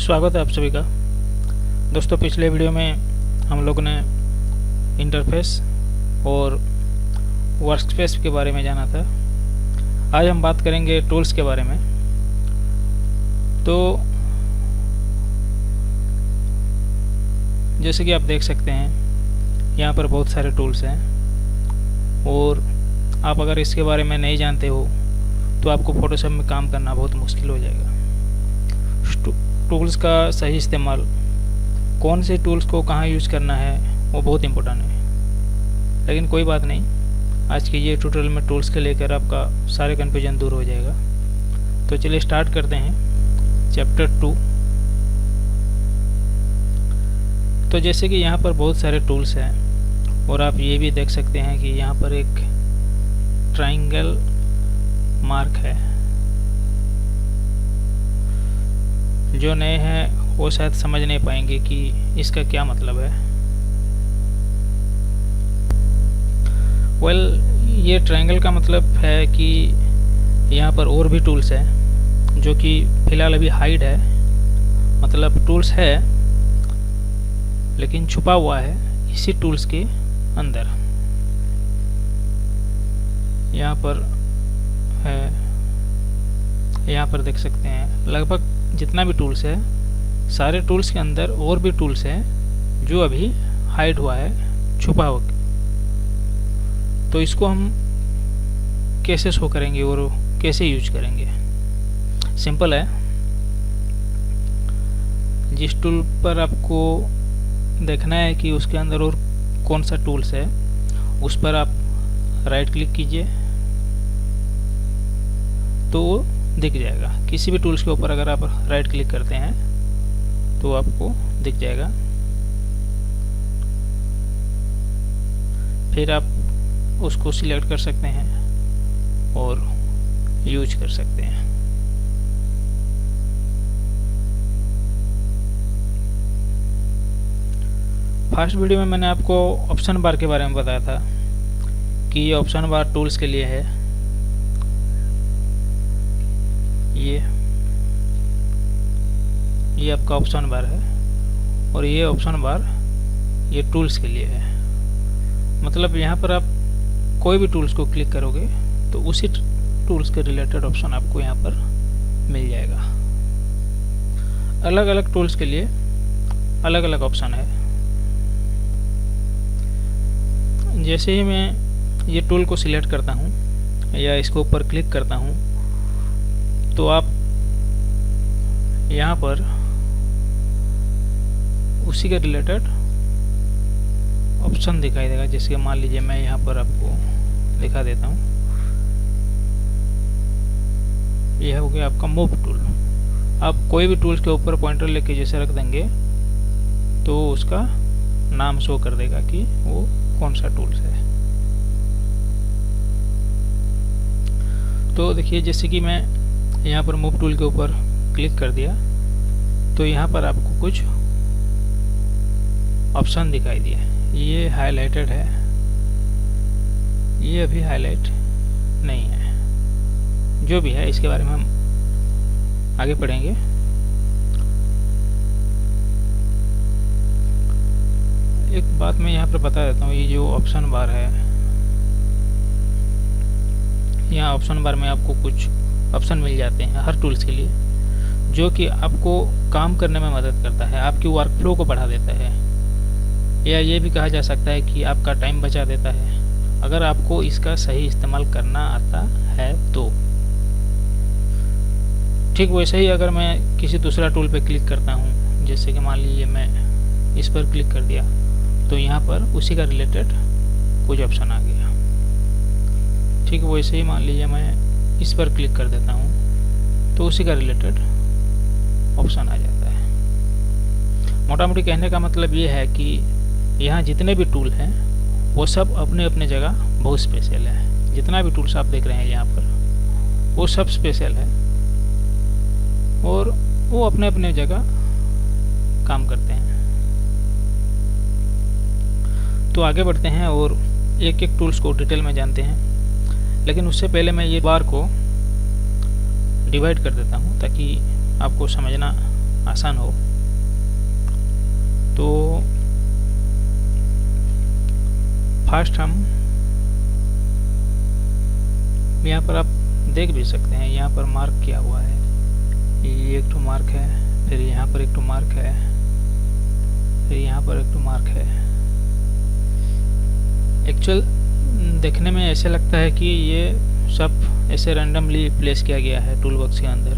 स्वागत है आप सभी का। दोस्तों, पिछले वीडियो में हम लोग ने इंटरफेस और वर्कस्पेस के बारे में जाना था। आज हम बात करेंगे टूल्स के बारे में। तो जैसे कि आप देख सकते हैं, यहाँ पर बहुत सारे टूल्स हैं और आप अगर इसके बारे में नहीं जानते हो तो आपको फोटोशॉप में काम करना बहुत मुश्किल हो जाएगा। टूल्स का सही इस्तेमाल, कौन से टूल्स को कहाँ यूज़ करना है, वो बहुत इम्पोर्टेंट है। लेकिन कोई बात नहीं, आज के ये ट्यूटोरियल में टूल्स के लेकर आपका सारे कन्फ्यूजन दूर हो जाएगा। तो चलिए स्टार्ट करते हैं चैप्टर 2। तो जैसे कि यहाँ पर बहुत सारे टूल्स हैं और आप ये भी देख सकते हैं कि यहाँ पर एक ट्रायंगल मार्क है। जो नए हैं वो शायद समझ नहीं पाएंगे कि इसका क्या मतलब है। ये ट्रायंगल का मतलब है कि यहाँ पर और भी टूल्स हैं जो कि फ़िलहाल अभी हाइड है, मतलब टूल्स है लेकिन छुपा हुआ है इसी टूल्स के अंदर। यहाँ पर है, यहाँ पर देख सकते हैं लगभग जितना भी टूल्स है, सारे टूल्स के अंदर और भी टूल्स हैं जो अभी हाइड हुआ है, छुपा हुआ। तो इसको हम कैसे शो करेंगे और कैसे यूज करेंगे? सिंपल है। जिस टूल पर आपको देखना है कि उसके अंदर और कौन सा टूल्स है, उस पर आप राइट क्लिक कीजिए तो वो दिख जाएगा। किसी भी टूल्स के ऊपर अगर आप राइट क्लिक करते हैं तो आपको दिख जाएगा। फिर आप उसको सिलेक्ट कर सकते हैं और यूज कर सकते हैं। फर्स्ट वीडियो में मैंने आपको ऑप्शन बार के बारे में बताया था कि ये ऑप्शन बार टूल्स के लिए है। ये आपका ऑप्शन बार है और ये ऑप्शन बार ये टूल्स के लिए है। मतलब यहाँ पर आप कोई भी टूल्स को क्लिक करोगे तो उसी टूल्स के रिलेटेड ऑप्शन आपको यहाँ पर मिल जाएगा। अलग अलग टूल्स के लिए अलग अलग ऑप्शन है। जैसे ही मैं ये टूल को सिलेक्ट करता हूँ या इसके ऊपर क्लिक करता हूँ तो आप यहाँ पर उसी के रिलेटेड ऑप्शन दिखाई देगा। जैसे कि मान लीजिए मैं यहाँ पर आपको दिखा देता हूँ। यह हो गया आपका मूव टूल। आप कोई भी टूल्स के ऊपर पॉइंटर लेके जैसे रख देंगे तो उसका नाम शो कर देगा कि वो कौन सा टूल्स है। तो देखिए, जैसे कि मैं यहाँ पर मूव टूल के ऊपर क्लिक कर दिया तो यहाँ पर आपको कुछ ऑप्शन दिखाई दिए। ये हाईलाइटेड है, ये अभी हाईलाइट नहीं है। जो भी है इसके बारे में हम आगे पढ़ेंगे। एक बात मैं यहाँ पर बता देता हूँ, ये जो ऑप्शन बार है, यहाँ ऑप्शन बार में आपको कुछ ऑप्शन मिल जाते हैं हर टूल्स के लिए, जो कि आपको काम करने में मदद करता है, आपकी वर्क फ्लो को बढ़ा देता है, या ये भी कहा जा सकता है कि आपका टाइम बचा देता है अगर आपको इसका सही इस्तेमाल करना आता है तो। ठीक वैसे ही अगर मैं किसी दूसरा टूल पे क्लिक करता हूँ, जैसे कि मान लीजिए मैं इस पर क्लिक कर दिया तो यहाँ पर उसी का रिलेटेड कुछ ऑप्शन आ गया। ठीक वैसे ही मान लीजिए मैं इस पर क्लिक कर देता हूँ तो उसी का रिलेटेड ऑप्शन आ जाता है। मोटा मोटी कहने का मतलब ये है कि यहाँ जितने भी टूल हैं वो सब अपने अपने जगह बहुत स्पेशल है। जितना भी टूल्स आप देख रहे हैं यहाँ पर वो सब स्पेशल है और वो अपने अपने जगह काम करते हैं। तो आगे बढ़ते हैं और एक एक टूल्स को डिटेल में जानते हैं। लेकिन उससे पहले मैं ये बार को डिवाइड कर देता हूँ ताकि आपको समझना आसान हो। तो फर्स्ट हम यहाँ पर आप देख भी सकते हैं, यहाँ पर मार्क किया हुआ है, ये एक तो मार्क है, फिर यहाँ पर एक तो मार्क है, फिर यहाँ पर एक तो मार्क है। एक्चुअल देखने में ऐसे लगता है कि ये सब ऐसे रैंडमली प्लेस किया गया है टूल बॉक्स के अंदर,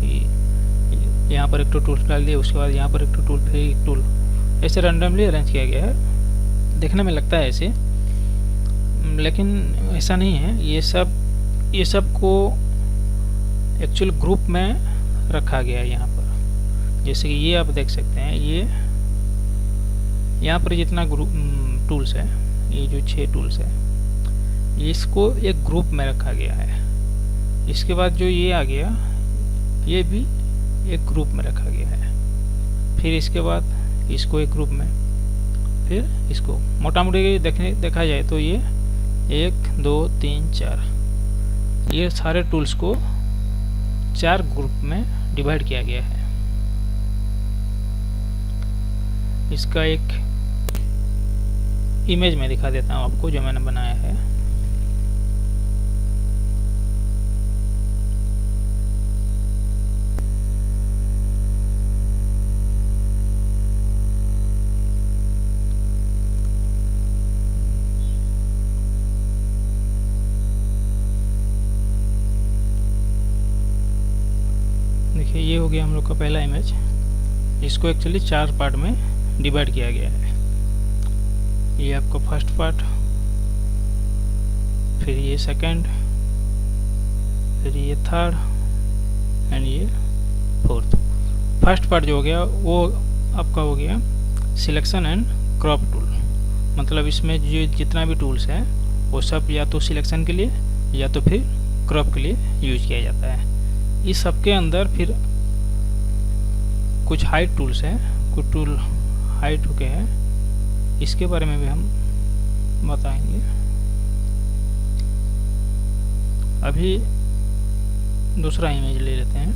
कि यहाँ पर एक तो टूल डाल दिया, उसके बाद यहाँ पर एक तो टूल, फिर एक टूल, ऐसे रैंडमली अरेंज किया गया है। देखने में लगता है ऐसे, लेकिन ऐसा नहीं है। ये सब को एक्चुअल ग्रुप में रखा गया है यहाँ पर। जैसे कि ये आप देख सकते हैं, ये यहाँ पर जितना ग्रुप टूल्स है, ये जो 6 टूल्स है, इसको एक ग्रुप में रखा गया है। इसके बाद जो ये आ गया, ये भी एक ग्रुप में रखा गया है। फिर इसके बाद इसको एक ग्रुप में, फिर इसको मोटा मोटी देखा जाए तो ये 1 2 3 4, ये सारे टूल्स को 4 ग्रुप में डिवाइड किया गया है। इसका एक इमेज में दिखा देता हूँ आपको, जो मैंने बनाया है। देखिए, ये हो गया हम लोग का पहला इमेज। इसको एक्चुअली 4 पार्ट में डिवाइड किया गया है। ये आपका फर्स्ट पार्ट, फिर ये सेकंड, फिर ये थर्ड एंड ये फोर्थ। फर्स्ट पार्ट जो हो गया वो आपका हो गया सिलेक्शन एंड क्रॉप टूल। मतलब इसमें जो जितना भी टूल्स हैं वो सब या तो सिलेक्शन के लिए या तो फिर क्रॉप के लिए यूज किया जाता है। इस सब के अंदर फिर कुछ हाइड टूल्स हैं, कुछ टूल हाइड हो गए हैं, इसके बारे में भी हम बताएंगे। अभी दूसरा इमेज ले लेते हैं।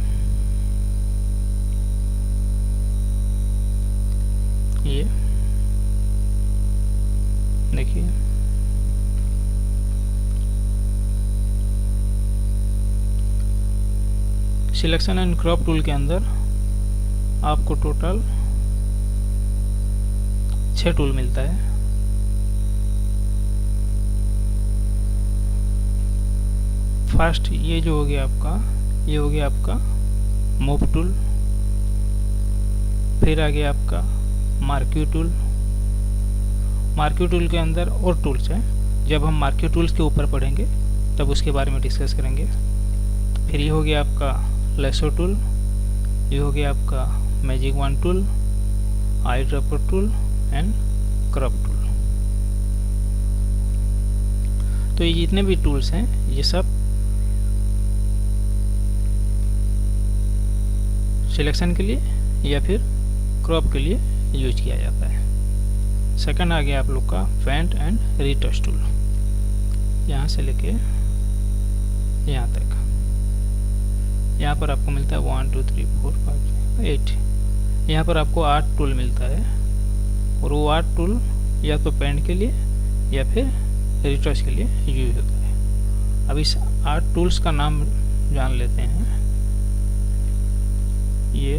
ये देखिए, सिलेक्शन एंड क्रॉप टूल के अंदर आपको टोटल 6 टूल मिलता है। फर्स्ट ये जो हो गया आपका, ये हो गया आपका मूव टूल। फिर आ गया आपका मार्क्यू टूल। मार्क्यू टूल के अंदर और टूल्स हैं, जब हम मार्क्यू टूल्स के ऊपर पढ़ेंगे तब उसके बारे में डिस्कस करेंगे। फिर ये हो गया आपका लेसो टूल, ये हो गया आपका magic one tool, eye dropper tool and crop tool. तो ये जितने भी टूल्स हैं ये सब सिलेक्शन के लिए या फिर क्रॉप के लिए यूज किया जाता है। सेकंड आ गया आप लोग का फेंट एंड रीटच टूल। यहाँ से लेके यहाँ तक, यहाँ पर आपको मिलता है 1 2 3 4 5 8। यहाँ पर आपको 8 टूल मिलता है, और वो 8 टूल या तो पेंट के लिए या फिर रिटच के लिए यूज होता है। अब इस 8 टूल्स का नाम जान लेते हैं। ये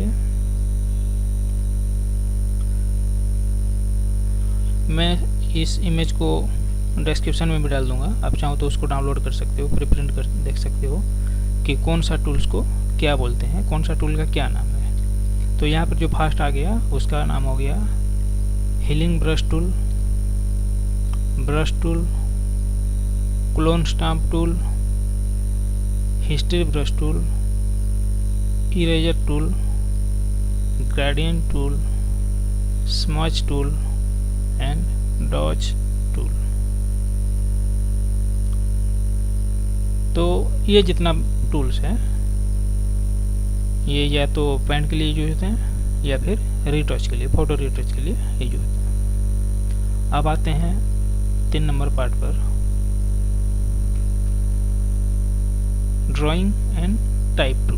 मैं इस इमेज को डिस्क्रिप्शन में भी डाल दूंगा, आप चाहो तो उसको डाउनलोड कर सकते हो, प्रिंट कर देख सकते हो कि कौन सा टूल्स को क्या बोलते हैं, कौन सा टूल का क्या नाम है। तो यहाँ पर जो फर्स्ट आ गया उसका नाम हो गया healing brush tool, brush tool, clone stamp tool, history brush tool, eraser tool, gradient tool, smudge tool and dodge tool. तो ये जितना टूल्स हैं ये या तो पेंट के लिए यूज होते हैं या फिर रीटच के लिए, फोटो रीटच के लिए यूज होते हैं। अब आते हैं 3 नंबर पार्ट पर, ड्राइंग एंड टाइप टूल।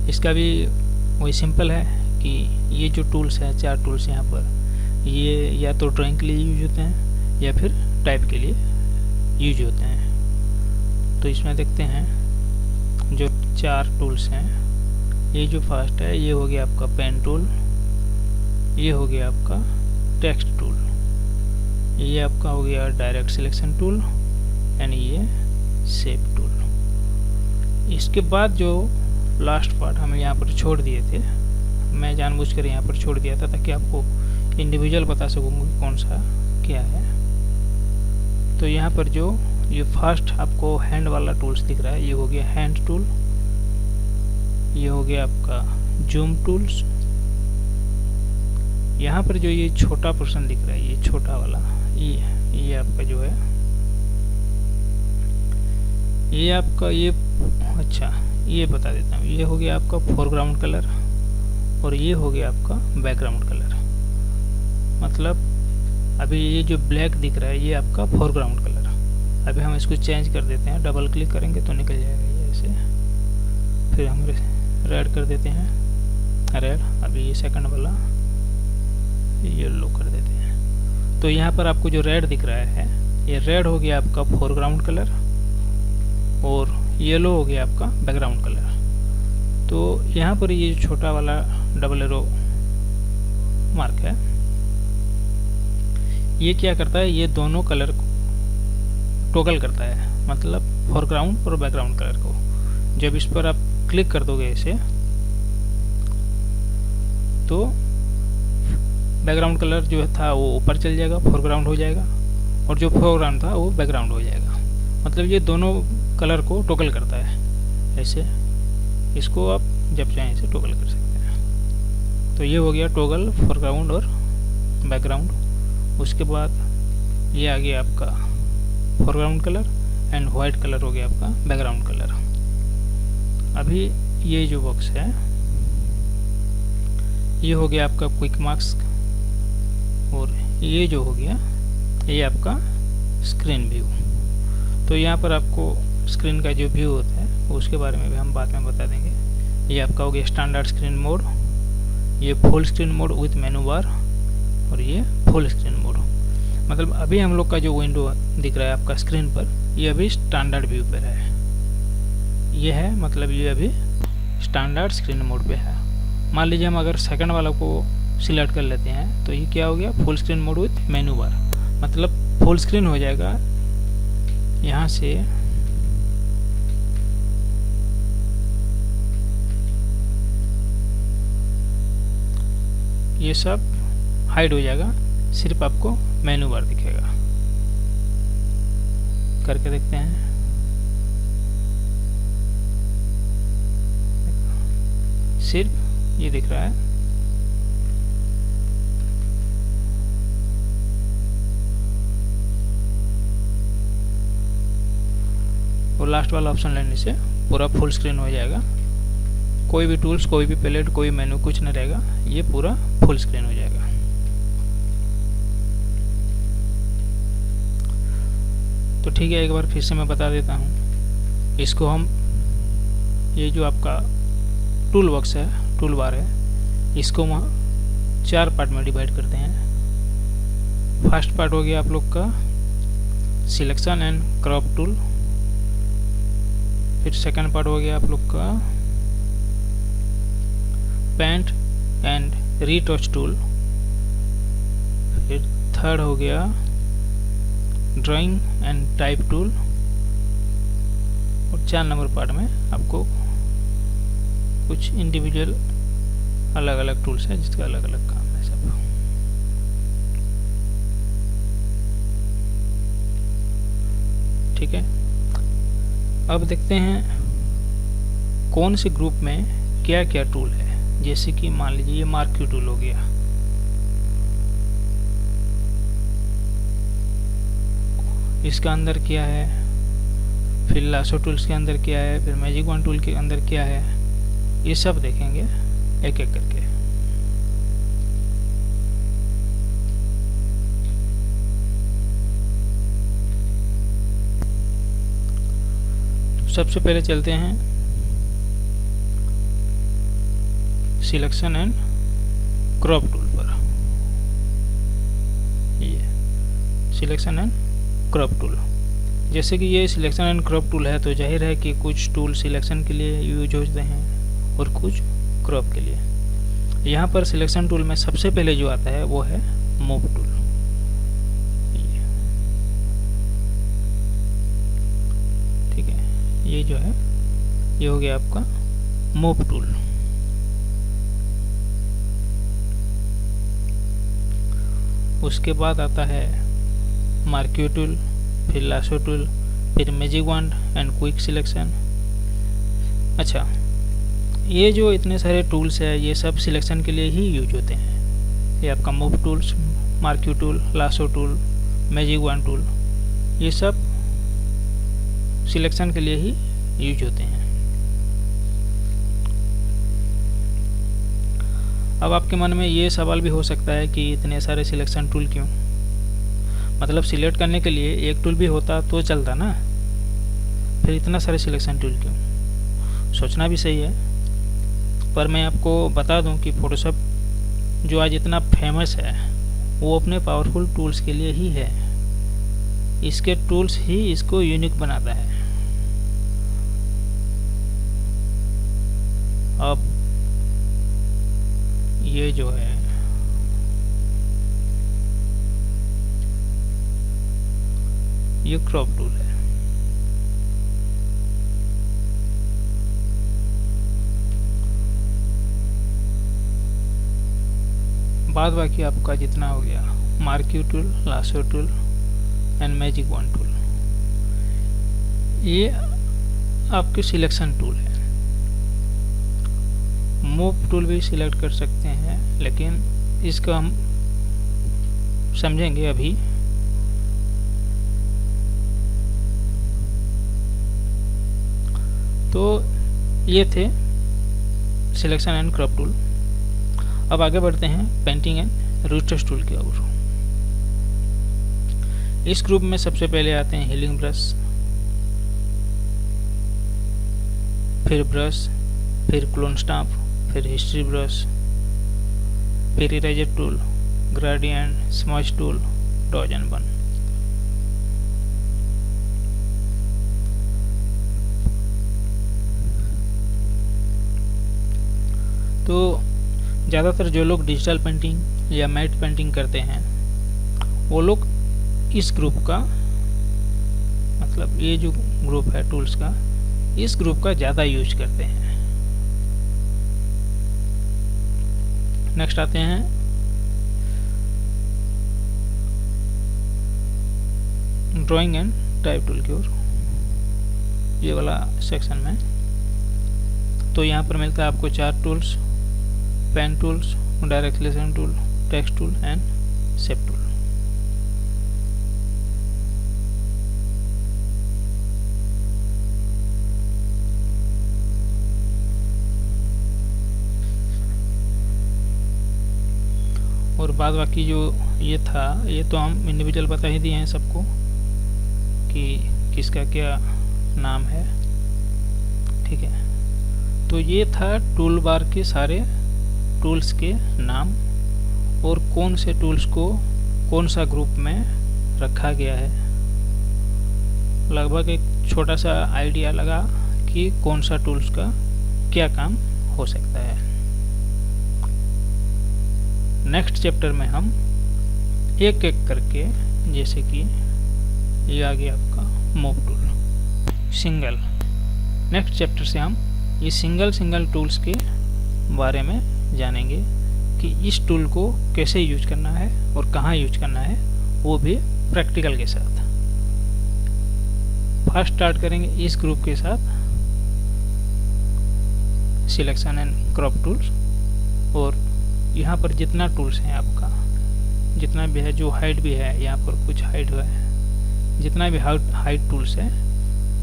इसका भी वही सिंपल है कि ये जो टूल्स हैं, 4 टूल्स यहाँ पर, ये या तो ड्राइंग के लिए यूज होते हैं या फिर टाइप के लिए यूज होते हैं। तो इसमें देखते हैं जो 4 टूल्स हैं। ये जो फर्स्ट है ये हो गया आपका पेन टूल, ये हो गया आपका टेक्स्ट टूल, ये आपका हो गया डायरेक्ट सिलेक्शन टूल एंड ये शेप टूल। इसके बाद जो लास्ट पार्ट हम यहाँ पर छोड़ दिए थे, मैं जानबूझकर यहाँ पर छोड़ दिया था ताकि आपको इंडिविजुअल बता सकूँगा कौन सा क्या है। तो यहाँ पर जो ये फर्स्ट आपको हैंड वाला टूल्स दिख रहा है, ये हो गया हैंड टूल, ये हो गया आपका जूम टूल्स। यहाँ पर जो ये छोटा पोर्शन दिख रहा है, ये छोटा वाला, ये आपका जो है ये आपका ये अच्छा ये बता देता हूँ, ये हो गया आपका फोरग्राउंड कलर और ये हो गया आपका बैकग्राउंड कलर। मतलब अभी ये जो ब्लैक दिख रहा है ये आपका फोरग्राउंड कलर। अभी हम इसको चेंज कर देते हैं, डबल क्लिक करेंगे तो निकल जाएगा ये ऐसे। फिर हम रेड कर देते हैं, रेड। अभी ये सेकंड वाला येलो कर देते हैं। तो यहाँ पर आपको जो रेड दिख रहा है, ये रेड हो गया आपका फोरग्राउंड कलर और येलो हो गया आपका बैकग्राउंड कलर। तो यहाँ पर ये छोटा वाला डबल एरो मार्क है, ये क्या करता है, ये दोनों कलर को टॉगल करता है, मतलब फोरग्राउंड और बैकग्राउंड कलर को। जब इस पर आप क्लिक कर दोगे ऐसे तो बैकग्राउंड कलर जो था वो ऊपर चल जाएगा, फोरग्राउंड हो जाएगा, और जो फोरग्राउंड था वो बैकग्राउंड हो जाएगा। मतलब ये दोनों कलर को टॉगल करता है ऐसे। इसको आप जब चाहें इसे टॉगल कर सकते हैं। तो ये हो गया टॉगल फोरग्राउंड और बैकग्राउंड। उसके बाद ये आ गया आपका foreground colour and white colour हो गया आपका बैकग्राउंड कलर। अभी ये जो बॉक्स है ये हो गया आपका क्विक मास्क, और ये जो हो गया ये आपका स्क्रीन व्यू। तो यहाँ पर आपको स्क्रीन का जो व्यू होता है उसके बारे में भी हम बाद में बता देंगे। ये आपका हो गया स्टैंडर्ड स्क्रीन मोड, ये फुल स्क्रीन मोड विथ मेनू बार, और ये फुल स्क्रीन मोड। मतलब अभी हम लोग का जो विंडो दिख रहा है आपका स्क्रीन पर, ये अभी स्टैंडर्ड व्यू पर है। ये है मतलब ये अभी स्टैंडर्ड स्क्रीन मोड पे है। मान लीजिए हम अगर सेकंड वाला को सिलेक्ट कर लेते हैं तो ये क्या हो गया, फुल स्क्रीन मोड विथ मेनू बार। मतलब फुल स्क्रीन हो जाएगा, यहाँ से ये सब हाइड हो जाएगा, सिर्फ आपको मेनू बार दिखेगा। करके देखते हैं। सिर्फ ये दिख रहा है। और लास्ट वाला ऑप्शन लेने से पूरा फुल स्क्रीन हो जाएगा। कोई भी टूल्स, कोई भी पैलेट, कोई मेनू कुछ नहीं रहेगा, ये पूरा फुल स्क्रीन हो जाएगा। तो ठीक है, एक बार फिर से मैं बता देता हूँ। इसको हम, ये जो आपका टूल बॉक्स है, टूल बार है, इसको हम 4 पार्ट में डिवाइड करते हैं। फर्स्ट पार्ट हो गया आप लोग का सिलेक्शन एंड क्रॉप टूल। फिर सेकंड पार्ट हो गया आप लोग का पेंट एंड रीटच टूल। फिर थर्ड हो गया ड्राइंग एंड टाइप टूल। और 4 नंबर पार्ट में आपको कुछ इंडिविजुअल अलग अलग टूल्स हैं जिसका अलग अलग काम है सब। ठीक है, अब देखते हैं कौन से ग्रुप में क्या क्या टूल है। जैसे कि मान लीजिए ये मार्क्यू टूल हो गया, इसका अंदर क्या है, फिर लासो टूल्स के अंदर क्या है, फिर मैजिक वन टूल के अंदर क्या है, ये सब देखेंगे एक एक करके। तो सबसे पहले चलते हैं सिलेक्शन एंड क्रॉप टूल पर। ये सिलेक्शन एंड क्रॉप टूल, जैसे कि ये सिलेक्शन एंड क्रॉप टूल है तो जाहिर है कि कुछ टूल सिलेक्शन के लिए यूज होते हैं और कुछ क्रॉप के लिए। यहाँ पर सिलेक्शन टूल में सबसे पहले जो आता है वो है मूव टूल। ठीक है, ये जो है ये हो गया आपका मूव टूल। उसके बाद आता है मार्क्यू टूल, फिर लासो टूल, फिर मैजिक वंड एंड क्विक सिलेक्शन। अच्छा, ये जो इतने सारे टूल्स है ये सब सिलेक्शन के लिए ही यूज होते हैं। ये आपका move tools, marquee tool, lasso tool, magic वंड टूल, ये सब सिलेक्शन के लिए ही यूज होते हैं। अब आपके मन में ये सवाल भी हो सकता है कि इतने सारे सिलेक्शन टूल क्यों? मतलब सिलेक्ट करने के लिए एक टूल भी होता तो चलता ना, फिर इतना सारे सिलेक्शन टूल क्यों? सोचना भी सही है, पर मैं आपको बता दूं कि फोटोशॉप जो आज इतना फेमस है वो अपने पावरफुल टूल्स के लिए ही है। इसके टूल्स ही इसको यूनिक बनाता है। अब ये जो है ये क्रॉप टूल है। बाद बाकी आपका जितना हो गया marquee tool, lasso tool and magic वंड टूल, ये आपके सिलेक्शन टूल है। मूव टूल भी सिलेक्ट कर सकते हैं, लेकिन इसका हम समझेंगे अभी। तो ये the selection and crop tool. अब आगे बढ़ते हैं पेंटिंग एंड रिटच टूल की ओर। इस ग्रुप में सबसे पहले आते हैं हीलिंग ब्रश, फिर ब्रश, फिर क्लोन स्टाम्प, फिर हिस्ट्री ब्रश, फिर eraser tool, gradient, smudge tool, dodge and burn. तो ज़्यादातर जो लोग डिजिटल पेंटिंग या मैट पेंटिंग करते हैं वो लोग इस ग्रुप का, मतलब ये जो ग्रुप है टूल्स का, इस ग्रुप का ज़्यादा यूज करते हैं। नेक्स्ट आते हैं ड्राइंग एंड टाइप टूल की ओर, ये वाला सेक्शन में। तो यहाँ पर मिलता है आपको 4 tools: pen tools, direct selection tool, text tool and shape tool. और बाद बाकी जो ये था ये तो हम इंडिविजुअल बता ही दिए हैं सबको कि किसका क्या नाम है। ठीक है, तो ये था टूल बार के सारे टूल्स के नाम और कौन से टूल्स को कौन सा ग्रुप में रखा गया है। लगभग एक छोटा सा आइडिया लगा कि कौन सा टूल्स का क्या काम हो सकता है। नेक्स्ट चैप्टर में हम एक एक करके, जैसे कि ये आ गया आपका move tool, single. Next chapter से हम ये सिंगल टूल्स के बारे में जानेंगे कि इस टूल को कैसे यूज करना है और कहाँ यूज करना है, वो भी प्रैक्टिकल के साथ। फर्स्ट स्टार्ट करेंगे इस ग्रुप के साथ, सिलेक्शन एंड क्रॉप टूल्स। और यहाँ पर जितना टूल्स हैं आपका, जितना भी है, जो हाइट भी है, यहाँ पर कुछ हाइट हुआ है, जितना भी हाइट टूल्स है,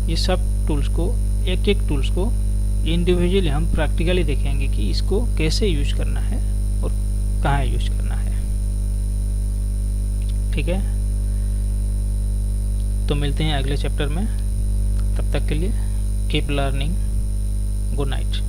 ये सब टूल्स को, एक एक टूल्स को इंडिविजुअली हम प्रैक्टिकली देखेंगे कि इसको कैसे यूज करना है और कहाँ यूज करना है। ठीक है, तो मिलते हैं अगले चैप्टर में। तब तक के लिए कीप लर्निंग, गुड नाइट।